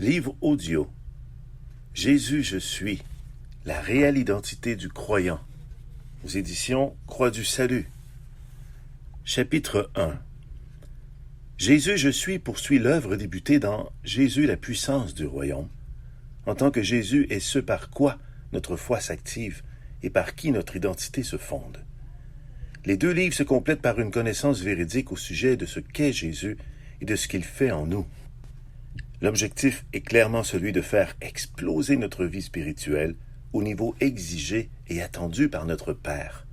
Livre audio. Jésus, je suis. La réelle identité du croyant. Aux éditions Croix du Salut. Chapitre 1. Jésus, je suis poursuit l'œuvre débutée dans Jésus, la puissance du royaume. En tant que Jésus est ce par quoi notre foi s'active et par qui notre identité se fonde. Les deux livres se complètent par une connaissance véridique au sujet de ce qu'est Jésus et de ce qu'il fait en nous. L'objectif est clairement celui de faire exploser notre vie spirituelle au niveau exigé et attendu par notre Père.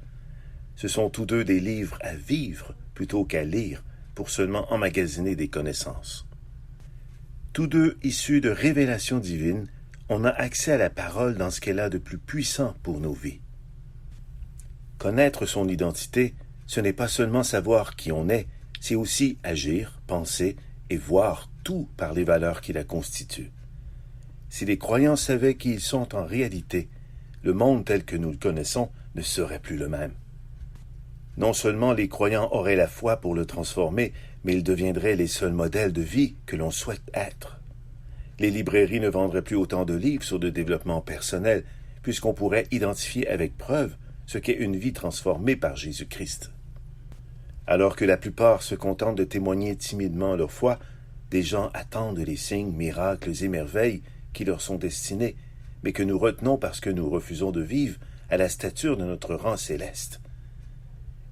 Ce sont tous deux des livres à vivre plutôt qu'à lire pour seulement emmagasiner des connaissances. Tous deux issus de révélations divines, on a accès à la parole dans ce qu'elle a de plus puissant pour nos vies. Connaître son identité, ce n'est pas seulement savoir qui on est, c'est aussi agir, penser et voir tout par les valeurs qui la constituent. Si les croyants savaient qui ils sont en réalité, le monde tel que nous le connaissons ne serait plus le même. Non seulement les croyants auraient la foi pour le transformer, mais ils deviendraient les seuls modèles de vie que l'on souhaite être. Les librairies ne vendraient plus autant de livres sur le développement personnel, puisqu'on pourrait identifier avec preuve ce qu'est une vie transformée par Jésus-Christ. Alors que la plupart se contentent de témoigner timidement leur foi, des gens attendent les signes, miracles et merveilles qui leur sont destinés, mais que nous retenons parce que nous refusons de vivre à la stature de notre rang céleste.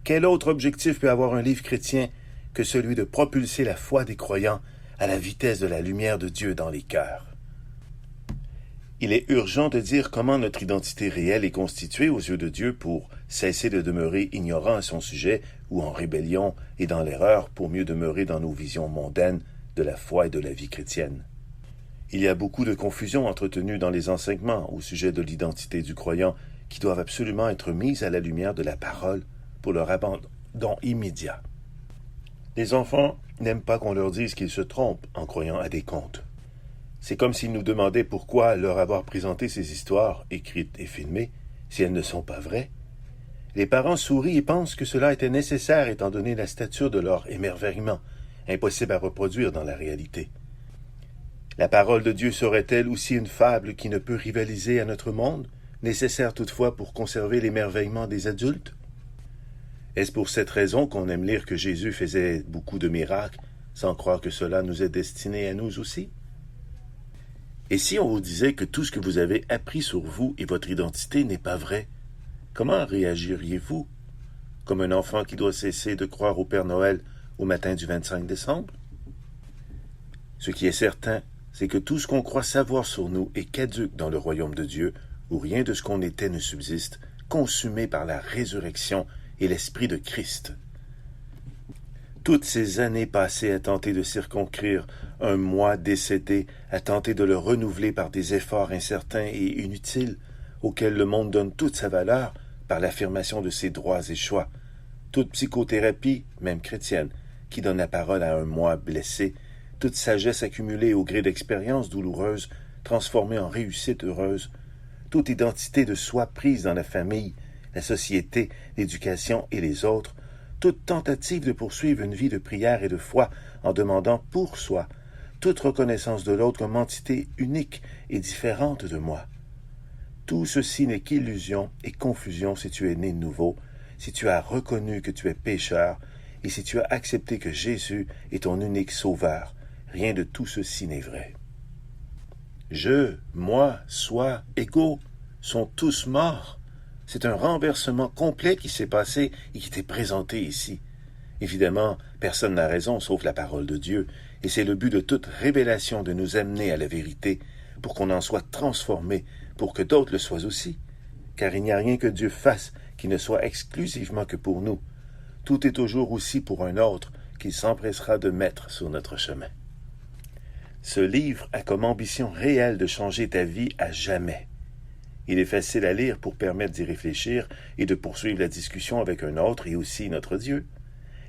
Quel autre objectif peut avoir un livre chrétien que celui de propulser la foi des croyants à la vitesse de la lumière de Dieu dans les cœurs? Il est urgent de dire comment notre identité réelle est constituée aux yeux de Dieu pour cesser de demeurer ignorant à son sujet ou en rébellion et dans l'erreur pour mieux demeurer dans nos visions mondaines de la foi et de la vie chrétienne. Il y a beaucoup de confusion entretenue dans les enseignements au sujet de l'identité du croyant qui doivent absolument être mises à la lumière de la parole pour leur abandon immédiat. Les enfants n'aiment pas qu'on leur dise qu'ils se trompent en croyant à des contes. C'est comme s'ils nous demandaient pourquoi leur avoir présenté ces histoires, écrites et filmées, si elles ne sont pas vraies. Les parents sourient et pensent que cela était nécessaire étant donné la stature de leur émerveillement, impossible à reproduire dans la réalité. La parole de Dieu serait-elle aussi une fable qui ne peut rivaliser à notre monde, nécessaire toutefois pour conserver l'émerveillement des adultes? Est-ce pour cette raison qu'on aime lire que Jésus faisait beaucoup de miracles, sans croire que cela nous est destiné à nous aussi? Et si on vous disait que tout ce que vous avez appris sur vous et votre identité n'est pas vrai, comment réagiriez-vous? Comme un enfant qui doit cesser de croire au Père Noël au matin du 25 décembre? Ce qui est certain, c'est que tout ce qu'on croit savoir sur nous est caduc dans le royaume de Dieu, où rien de ce qu'on était ne subsiste, consumé par la résurrection et l'Esprit de Christ. Toutes ces années passées à tenter de circonscrire un moi décédé, à tenter de le renouveler par des efforts incertains et inutiles, auxquels le monde donne toute sa valeur par l'affirmation de ses droits et choix. Toute psychothérapie, même chrétienne, qui donne la parole à un moi blessé, toute sagesse accumulée au gré d'expériences douloureuses, transformée en réussite heureuse, toute identité de soi prise dans la famille, la société, l'éducation et les autres, toute tentative de poursuivre une vie de prière et de foi en demandant pour soi toute reconnaissance de l'autre comme entité unique et différente de moi. Tout ceci n'est qu'illusion et confusion si tu es né de nouveau, si tu as reconnu que tu es pécheur et si tu as accepté que Jésus est ton unique sauveur. Rien de tout ceci n'est vrai. Je, moi, soi, ego sont tous morts. C'est un renversement complet qui s'est passé et qui t'est présenté ici. Évidemment, personne n'a raison sauf la parole de Dieu, et c'est le but de toute révélation de nous amener à la vérité, pour qu'on en soit transformé, pour que d'autres le soient aussi. Car il n'y a rien que Dieu fasse qui ne soit exclusivement que pour nous. Tout est toujours aussi pour un autre qu'il s'empressera de mettre sur notre chemin. Ce livre a comme ambition réelle de changer ta vie à jamais. Il est facile à lire pour permettre d'y réfléchir et de poursuivre la discussion avec un autre et aussi notre Dieu.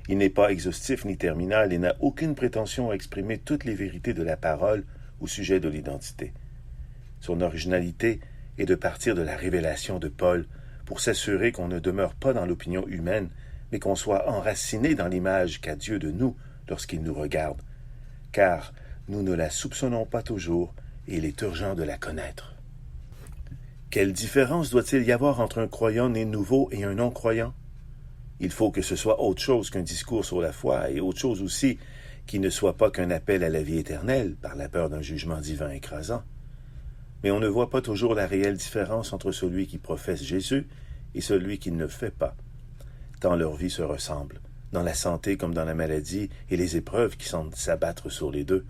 Il n'est pas exhaustif ni terminal et n'a aucune prétention à exprimer toutes les vérités de la parole au sujet de l'identité. Son originalité est de partir de la révélation de Paul pour s'assurer qu'on ne demeure pas dans l'opinion humaine, mais qu'on soit enraciné dans l'image qu'a Dieu de nous lorsqu'il nous regarde. Car nous ne la soupçonnons pas toujours et il est urgent de la connaître. Quelle différence doit-il y avoir entre un croyant né nouveau et un non-croyant? Il faut que ce soit autre chose qu'un discours sur la foi et autre chose aussi qui ne soit pas qu'un appel à la vie éternelle par la peur d'un jugement divin écrasant. Mais on ne voit pas toujours la réelle différence entre celui qui professe Jésus et celui qui ne le fait pas, tant leur vie se ressemble, dans la santé comme dans la maladie et les épreuves qui semblent s'abattre sur les deux.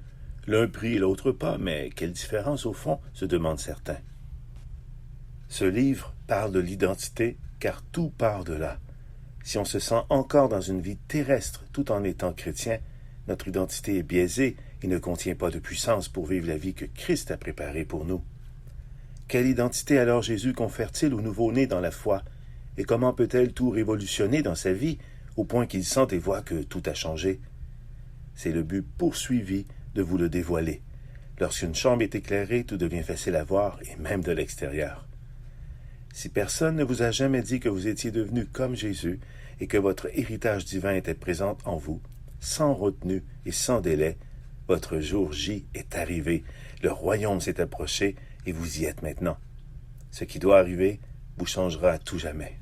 L'un prie, l'autre pas, mais quelle différence au fond, se demandent certains. Ce livre parle de l'identité, car tout part de là. Si on se sent encore dans une vie terrestre tout en étant chrétien, notre identité est biaisée et ne contient pas de puissance pour vivre la vie que Christ a préparée pour nous. Quelle identité alors Jésus confère-t-il au nouveau-né dans la foi, et comment peut-elle tout révolutionner dans sa vie, au point qu'il sente et voit que tout a changé? C'est le but poursuivi de vous le dévoiler. Lorsqu'une chambre est éclairée, tout devient facile à voir, et même de l'extérieur. Si personne ne vous a jamais dit que vous étiez devenu comme Jésus, et que votre héritage divin était présent en vous, sans retenue et sans délai, votre jour J est arrivé, le royaume s'est approché, et vous y êtes maintenant. Ce qui doit arriver vous changera à tout jamais.